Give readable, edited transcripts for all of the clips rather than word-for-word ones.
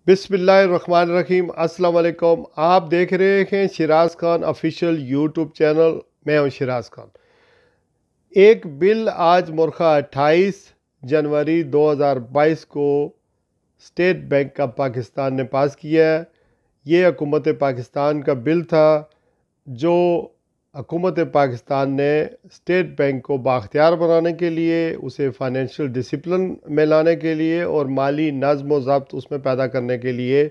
बिस्मिल्लाहिर्रहमानिर्रहीम। अस्सलाम वालेकुम। आप देख रहे हैं Siraj Khan official YouTube channel. मैं हूं शिराज खान। एक बिल आज मुर्खा 28 जनवरी 2022 को स्टेट बैंक ऑफ पाकिस्तान ने पास किया है। ये हुकूमत पाकिस्तान का बिल था जो हुकूमत पाकिस्तान ने स्टेट बैंक को बाख्तियार बनाने के लिए, उसे फाइनेंशियल डिसिप्लिन में लाने के लिए और माली नज़्म व ज़ब्त उसमें पैदा करने के लिए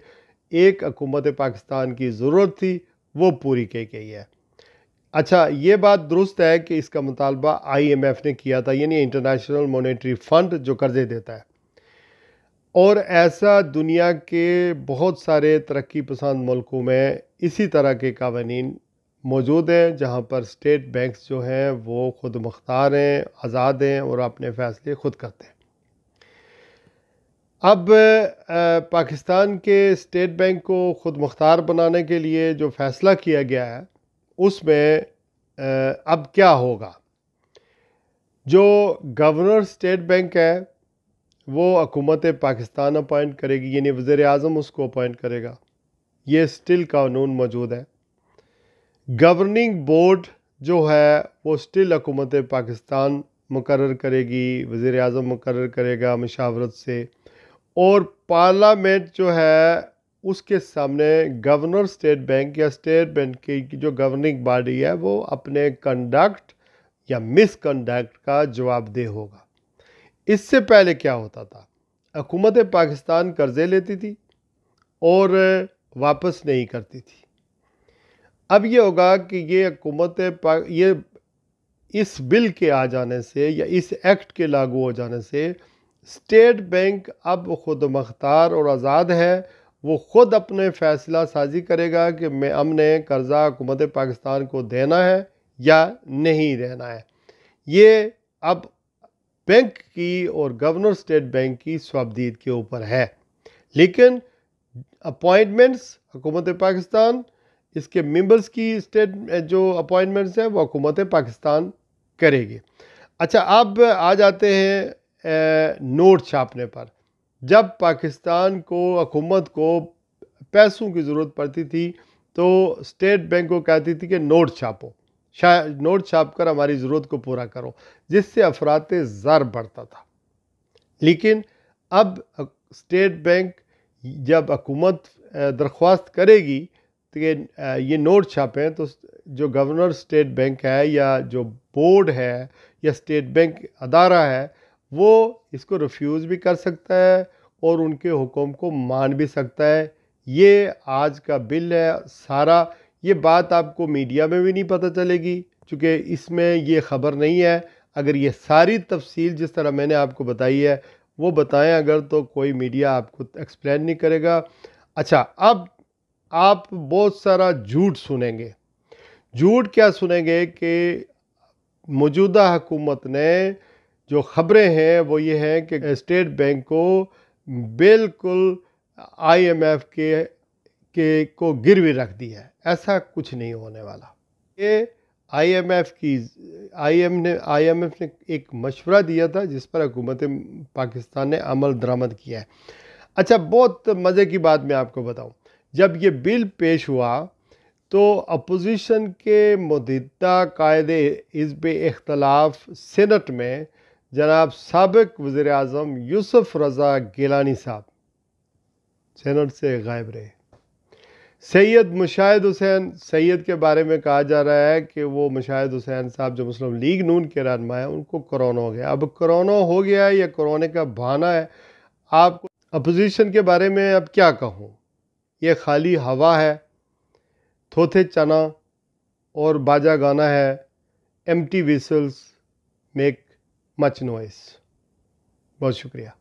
एक हुकूमत पाकिस्तान की ज़रूरत थी, वो पूरी की गई है। अच्छा, ये बात दुरुस्त है कि इसका मुतालबा IMF ने किया था, यानी इंटरनेशनल मॉनेटरी फ़ंड जो कर्ज़े देता है, और ऐसा दुनिया के बहुत सारे तरक्की पसंद मुल्कों में इसी तरह के कानून मौजूद हैं जहाँ पर स्टेट बैंक्स जो हैं वो ख़ुद मुख्तार हैं, आज़ाद हैं और अपने फ़ैसले ख़ुद करते हैं। अब पाकिस्तान के स्टेट बैंक को ख़ुद मुख्तार बनाने के लिए जो फ़ैसला किया गया है उसमें अब क्या होगा। जो गवर्नर स्टेट बैंक है वो हुकूमत पाकिस्तान अपॉइंट करेगी, यानी वज़ीर आज़म उसको अपॉइंट करेगा। ये स्टिल कानून मौजूद है। गवर्निंग बोर्ड जो है वो स्टिल हुकूमत पाकिस्तान मुकर्रर करेगी, वज़ीर आज़म मुकर्रर करेगा मशावरत से, और पार्लियामेंट जो है उसके सामने गवर्नर स्टेट बैंक या स्टेट बैंक की जो गवर्निंग बॉडी है वो अपने कंडक्ट या मिसकंडक्ट का जवाबदेह होगा। इससे पहले क्या होता था, हुकूमत पाकिस्तान कर्ज़े लेती थी और वापस नहीं करती थी। अब ये होगा कि ये हुकूमत ये इस बिल के आ जाने से या इस एक्ट के लागू हो जाने से स्टेट बैंक अब खुद मुख्तार और आज़ाद है। वो ख़ुद अपने फ़ैसला साजी करेगा कि हमने कर्ज़ा हुकूमत पाकिस्तान को देना है या नहीं देना है। ये अब बैंक की और गवर्नर स्टेट बैंक की स्वाबदीद के ऊपर है। लेकिन अपॉइंटमेंट्स हुकूमत पाकिस्तान, इसके मेंबर्स की स्टेट जो अपॉइंटमेंट्स हैं वो हुकूमत पाकिस्तान करेगी। अच्छा, अब आ जाते हैं नोट छापने पर। जब पाकिस्तान को हुकूमत को पैसों की ज़रूरत पड़ती थी तो स्टेट बैंक को कहती थी कि नोट छापो, शायद नोट छाप कर हमारी ज़रूरत को पूरा करो, जिससे अफराते ज़र बढ़ता था। लेकिन अब स्टेट बैंक जब हुकूमत दरख्वास्त करेगी कि ये नोट छापें, तो जो गवर्नर स्टेट बैंक है या जो बोर्ड है या स्टेट बैंक अदारा है वो इसको रिफ्यूज़ भी कर सकता है और उनके हुक्म को मान भी सकता है। ये आज का बिल है सारा। ये बात आपको मीडिया में भी नहीं पता चलेगी क्योंकि इसमें ये ख़बर नहीं है। अगर ये सारी तफसील जिस तरह मैंने आपको बताई है वो बताएं अगर, तो कोई मीडिया आपको एक्सप्लेन नहीं करेगा। अच्छा, अब आप बहुत सारा झूठ सुनेंगे। झूठ क्या सुनेंगे कि मौजूदा हुकूमत ने जो ख़बरें हैं वो ये हैं कि स्टेट बैंक को बिल्कुल IMF के को गिरवी रख दिया है। ऐसा कुछ नहीं होने वाला। ये IMF ने एक मशवरा दिया था जिस पर हुकूमत पाकिस्तान ने अमल दरामद किया है। अच्छा, बहुत मज़े की बात मैं आपको बताऊं, जब ये बिल पेश हुआ तो अपोजिशन के मुद्दा कायदे हिज़्ब इख्तलाफ सेनेट में जनाब साबिक वज़ीर आज़म यूसुफ रज़ा गिलानी साहब सेनेट से गायब रहे। सैयद मुशाहिद हुसैन सैयद के बारे में कहा जा रहा है कि वो मुशाहिद हुसैन साहब जो मुस्लिम लीग नून के रहनुमा है उनको कोरोना हो गया। अब कोरोना हो गया या कोरोना का बहाना है। आपको अपोजिशन के बारे में अब क्या कहूँ, ये खाली हवा है, थोथे चना और बाजा गाना है। Empty whistles make much noise. बहुत शुक्रिया।